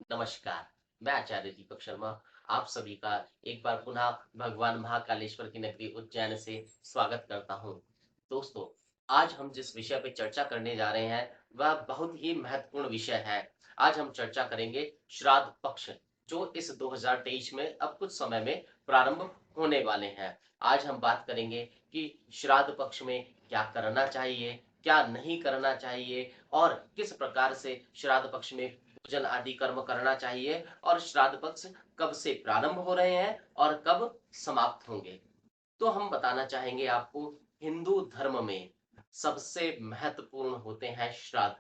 नमस्कार। मैं आचार्य दीपक शर्मा आप सभी का एक बार पुनः भगवान महाकालेश्वर की नगरी उज्जैन से स्वागत करता हूँ। दोस्तों, आज हम जिस विषय पे चर्चा करने जा रहे हैं वह बहुत ही महत्वपूर्ण विषय है। आज हम चर्चा करेंगे श्राद्ध पक्ष, जो इस 2023 में अब कुछ समय में प्रारंभ होने वाले हैं। आज हम बात करेंगे कि श्राद्ध पक्ष में क्या करना चाहिए, क्या नहीं करना चाहिए और किस प्रकार से श्राद्ध पक्ष में पूजन आदि कर्म करना चाहिए और श्राद्ध पक्ष कब से प्रारंभ हो रहे हैं और कब समाप्त होंगे। तो हम बताना चाहेंगे आपको, हिंदू धर्म में सबसे महत्वपूर्ण होते हैं श्राद्ध।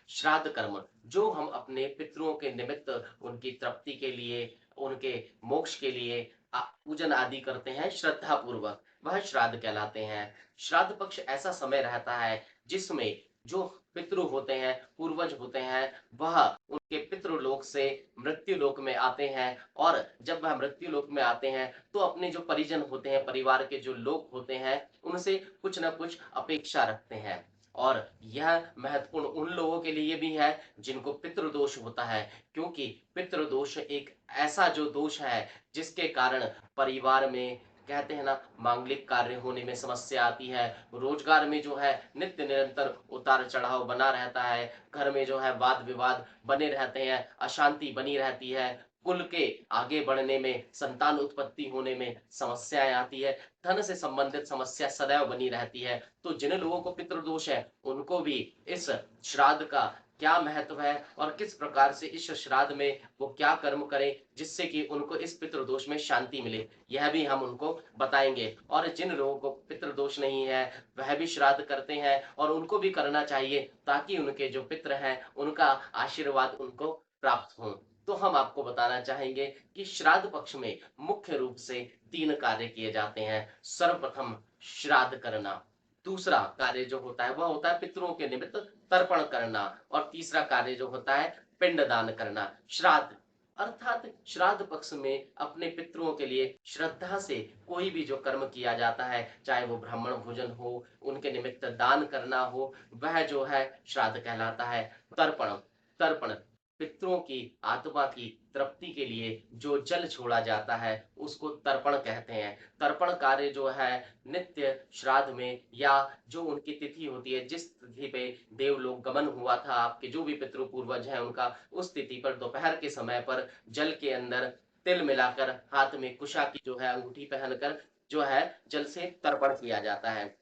श्राद्ध कर्म जो हम अपने पितरों के निमित्त उनकी तृप्ति के लिए, उनके मोक्ष के लिए पूजन आदि करते हैं श्रद्धा पूर्वक, वह श्राद्ध कहलाते हैं। श्राद्ध पक्ष ऐसा समय रहता है जिसमें जो पितृ होते हैं, पूर्वज होते हैं, वह उनके पितृलोक से मृत्यु लोक में आते हैं और जब वह मृत्यु लोक में आते हैं तो अपने जो परिजन होते हैं, परिवार के जो लोग होते हैं, उनसे कुछ न कुछ अपेक्षा रखते हैं। और यह महत्वपूर्ण उन लोगों के लिए भी है जिनको पितृदोष होता है, क्योंकि पितृदोष एक ऐसा जो दोष है जिसके कारण परिवार में, कहते हैं ना, मांगलिक कार्य होने में समस्या आती है, रोजगार में जो है नित्य निरंतर उतार चढ़ाव बना रहता है, घर में जो है वाद विवाद बने रहते हैं, अशांति बनी रहती है, कुल के आगे बढ़ने में, संतान उत्पत्ति होने में समस्याएं आती है, धन से संबंधित समस्या सदैव बनी रहती है। तो जिन लोगों को पितृदोष है उनको भी इस श्राद्ध का क्या महत्व है और किस प्रकार से इस श्राद्ध में वो क्या कर्म करें जिससे कि उनको इस पितृदोष में शांति मिले, यह भी हम उनको बताएंगे। और जिन लोगों को पितृदोष नहीं है वह भी श्राद्ध करते हैं और उनको भी करना चाहिए ताकि उनके जो पितृ हैं उनका आशीर्वाद उनको प्राप्त हो। तो हम आपको बताना चाहेंगे कि श्राद्ध पक्ष में मुख्य रूप से 3 कार्य किए जाते हैं। सर्वप्रथम श्राद्ध करना, दूसरा कार्य जो होता है वह होता है पितरों के निमित्त तर्पण करना और तीसरा कार्य जो होता है पिंडदान करना। श्राद्ध अर्थात श्राद्ध पक्ष में अपने पितरों के लिए श्रद्धा से कोई भी जो कर्म किया जाता है, चाहे वो ब्राह्मण भोजन हो, उनके निमित्त दान करना हो, वह जो है श्राद्ध कहलाता है। तर्पण तर्पण पितरों की आत्मा की तृप्ति के लिए जो जल छोड़ा जाता है उसको तर्पण कहते हैं। तर्पण कार्य जो है नित्य श्राद्ध में या जो उनकी तिथि होती है, जिस तिथि पे देवलोक गमन हुआ था आपके जो भी पितृ पूर्वज हैं उनका, उस तिथि पर दोपहर के समय पर जल के अंदर तिल मिलाकर हाथ में कुशा की जो है अंगूठी पहनकर जो है जल से तर्पण किया जाता है।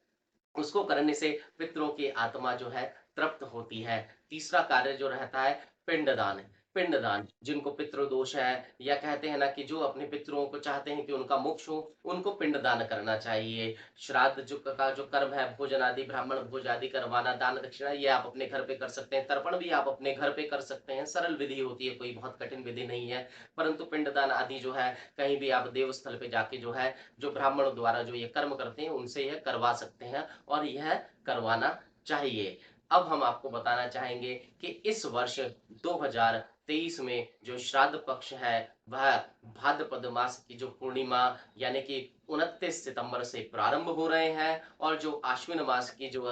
उसको करने से पितरों की आत्मा जो है तृप्त होती है। तीसरा कार्य जो रहता है पिंडदान। पिंडदान जिनको पितृदोष है या कहते हैं ना कि जो अपने पितरों को चाहते हैं कि उनका मोक्ष हो, उनको पिंडदान करना चाहिए। श्राद्ध जो का जो कर्म है, भोजन आदि, ब्राह्मण भोज आदि करवाना, दान दक्षिणा, ये आप अपने घर पे कर सकते हैं। तर्पण भी आप अपने घर पे कर सकते हैं, सरल विधि होती है, कोई बहुत कठिन विधि नहीं है। परंतु पिंडदान आदि जो है कहीं भी आप देव स्थल पे जाके जो है जो ब्राह्मणों द्वारा जो ये कर्म करते हैं उनसे यह करवा सकते हैं और यह करवाना चाहिए। अब हम आपको बताना चाहेंगे कि इस वर्ष 2023 में जो श्राद्ध पक्ष है वह भाद्रपद मास की जो पूर्णिमा यानी कि 29 सितंबर से प्रारंभ हो रहे हैं और जो आश्विन मास की जो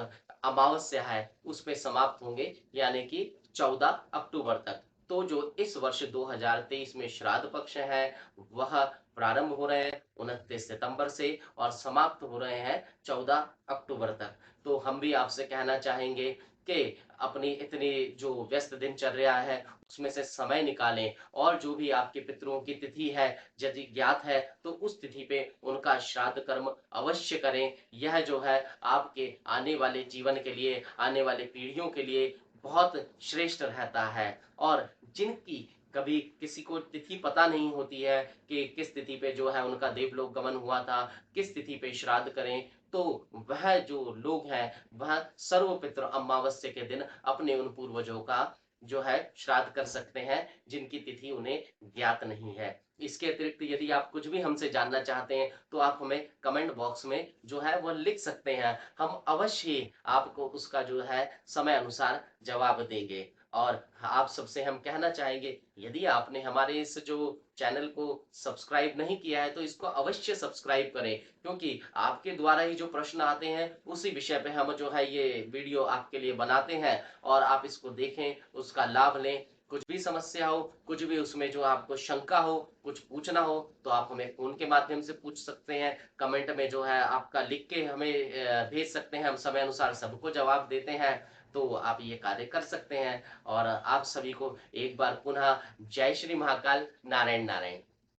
अमावस्या है उस पे समाप्त होंगे यानी कि 14 अक्टूबर तक। तो जो इस वर्ष 2023 में श्राद्ध पक्ष है वह प्रारंभ हो रहे हैं 29 सितंबर से और समाप्त हो रहे हैं 14 अक्टूबर तक। तो हम भी आपसे कहना चाहेंगे कि अपनी इतनी जो व्यस्त दिनचर्या है उसमें से समय निकालें और जो भी आपके पितरों की तिथि है यदि ज्ञात है तो उस तिथि पे उनका श्राद्ध कर्म अवश्य करें। यह जो है आपके आने वाले जीवन के लिए, आने वाले पीढ़ियों के लिए बहुत श्रेष्ठ रहता है। और जिनकी कभी किसी को तिथि पता नहीं होती है कि किस तिथि पे जो है उनका देवलोक गमन हुआ था, किस तिथि पे श्राद्ध करें, तो वह जो लोग हैं वह सर्वपित्र अमावस्या के दिन अपने उन पूर्वजों का जो है श्राद्ध कर सकते हैं जिनकी तिथि उन्हें ज्ञात नहीं है। इसके अतिरिक्त यदि आप कुछ भी हमसे जानना चाहते हैं तो आप हमें कमेंट बॉक्स में जो है वह लिख सकते हैं, हम अवश्य ही आपको उसका जो है समय अनुसार जवाब देंगे। और आप सबसे हम कहना चाहेंगे, यदि आपने हमारे इस जो चैनल को सब्सक्राइब नहीं किया है तो इसको अवश्य सब्सक्राइब करें, क्योंकि आपके द्वारा ही जो प्रश्न आते हैं उसी विषय पे हम जो है ये वीडियो आपके लिए बनाते हैं और आप इसको देखें, उसका लाभ लें। कुछ भी समस्या हो, कुछ भी उसमें जो आपको शंका हो, कुछ पूछना हो, तो आप हमें फ़ोन के माध्यम से पूछ सकते हैं। कमेंट में जो है आपका लिख के हमें भेज सकते हैं, हम समय अनुसार सबको जवाब देते हैं। तो आप ये कार्य कर सकते हैं और आप सभी को एक बार पुनः जय श्री महाकाल, नारायण, नारायण।